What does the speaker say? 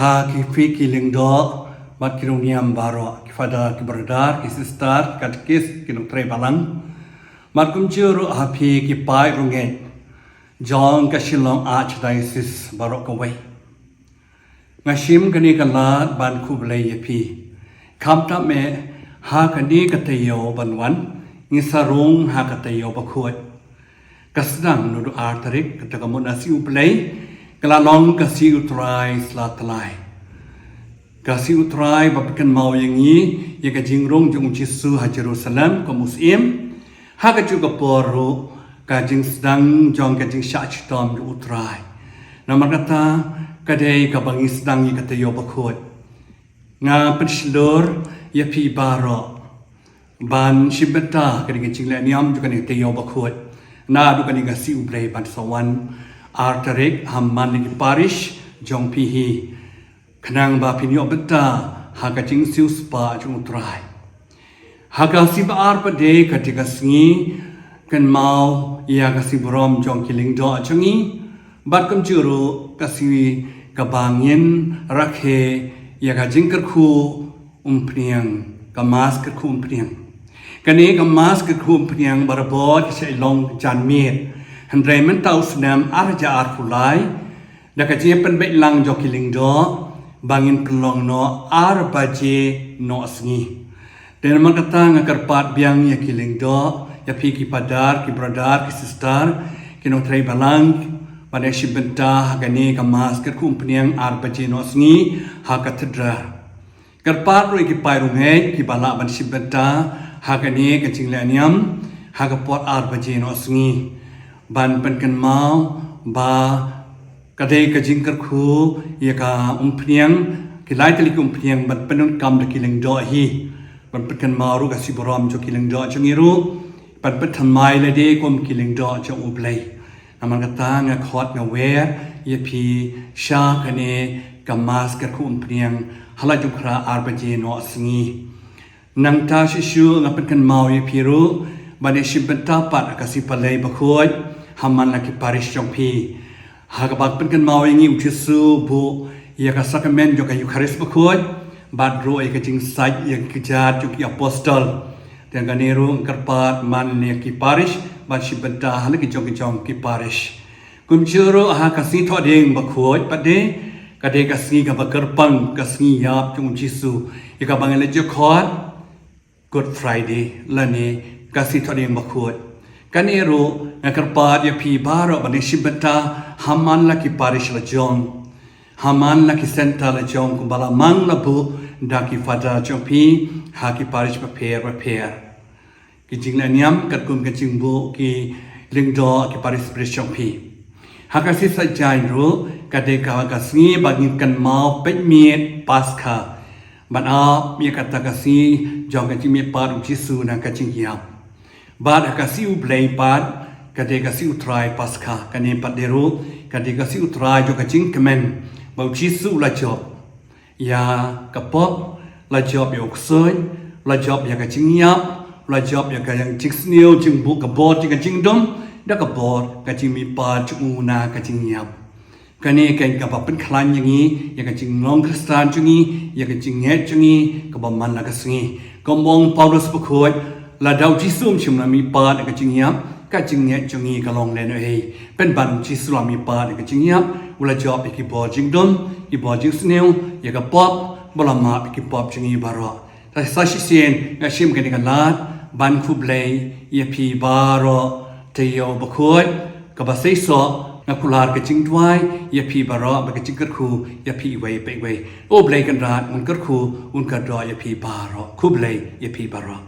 ha ki fi ki Lyngdoh mat ki runiam baro ki father ki brother ki sister katkis ki nong tre balang mat kum churu ha phi ki pai Riewngeit jong ka shilong archdiocese baro ka wai ngashim kani kalat ban khub lei ye phi kham ta me ha kani ka Taiew banwan ngi sarung ha ka Taiew Bakhuid kasdang nudu artarik katakamon asiu play kalalong kasi utray slatlay kasi utray bapikan mau yang ni ya ka jingrong jung Jisu ha Jerusalem ko muslim ha ka juga poru ka jing sedang jong ka jing syachitom utray namakata kadai ka bangi sedang ya ka Taiew Bakhuid nga Pynshlur ya pi baro ban Shimbynta ka jing laniam juga ni Taiew Bakhuid na dukan ni kasi ublay ban sawan artarik hamman ni parish jong pihi kanang ba pinyo beta haga jing siu spa jung utray haga si ba ar pa de katika sngi kan mau ya kasi brom jong ki Lyngdoh changi bat kam juru kasi kabangin rakhe ya ga jing kar khu umpriang kamas kar khu umpriang kani kamas kar khu umpriang barabot sai long jan mit han remen tau snam arja arfulai daka je pen be lang jo ki Lyngdoh bangin kelong no arbaje no sngi den man kata ngakarpat biang ya ki Lyngdoh ya pi ki padar ki brother ki sister ki no trei balang pada Shimbynta hagani kamas ker kumpriang arbaje no sngi ha katedra karpat ro ki pai Riewngeit ki bala ban Shimbynta hagani ka jinglaniam hagapot arbaje no sngi ban penkan mau ba kadai ka jingkar khu ya ka umpriang ki lai tali ki umpriang ban penun kam de ki Lyngdoh hi ban penkan mau ru ka si borom jo ki Lyngdoh changiru ban pen mai le de kom ki Lyngdoh jo ublai naman kata nga khot nga we ya pi sha kane kamas ka khu umpriang hala ju khra arbaje no sngi nang ta shishu nga penkan mau ya pi ru ban Shimbynta pat ka si palai Bakhuid hamman laki parish jong pi hagabak penkan mau yang iu Jisu bu ya ka sakramen jo ka Eucharist Bakhuid bad ro ka jing sai ya kijat jo ki apostol dan ganeru karpat man ne ki parish ban Shimbynta hal ki jong ki parish kum churu ha ka si tho ding Bakhuid pade ka de ka sngi ka bakarpang ka sngi yap jong Jisu ya ka bangale jo khot Good Friday lane ka si tho ding Bakhuid kanero ngakarpat ya pi baro ban Shimbynta haman la ki parish la jong haman la ki senta la jong kumbala mang la bu da ki fada jong pi ha ki parish prepare ki jingla niam kat kum ka jingbu ki Lyngdoh ki parish parish jong pi ha ka si sa jai ro ka de ka sngi bagin kan mau pet miet paskha ban a mi kata ka si jong ka jing mi pa Jisu na ka jing yap bad ka si u blay pad kade ka si utray paskha kane padero kade ka si utray jo ka jing kemen bau Jisu la job ya kapop la job yo ksoi la job ya ka jing yap la job ya ka yang jing sneo jing bu ka bot jing ka jing dom da ka bot ka jing mi pa chu na ka jing yap kane kan ka pa pen khlan yang ni ya ka jing long kristan chungi ya ka jing het chungi ka ba man la ka sngi komong Paulus Bakhuid la dau Jisu chim na mi pa da ka jing yap ka jing net chungi ka long le no hei pen ban Jisu la mi pa da ka jing yap ula job ki bo jing dom ki bo jing sneo ya ka pop bola ma ki pop chungi baro ta sa shi sen nga shim ka ni ka lat ban khub lei ya pi baro Taiew Bakhuid ka ba sei so nga kular ka jing twai ya pi baro ba ka jing kar khu ya pi wei pe wei o blai kan rat un kar khu un ka do ya pi baro khub lei ya pi baro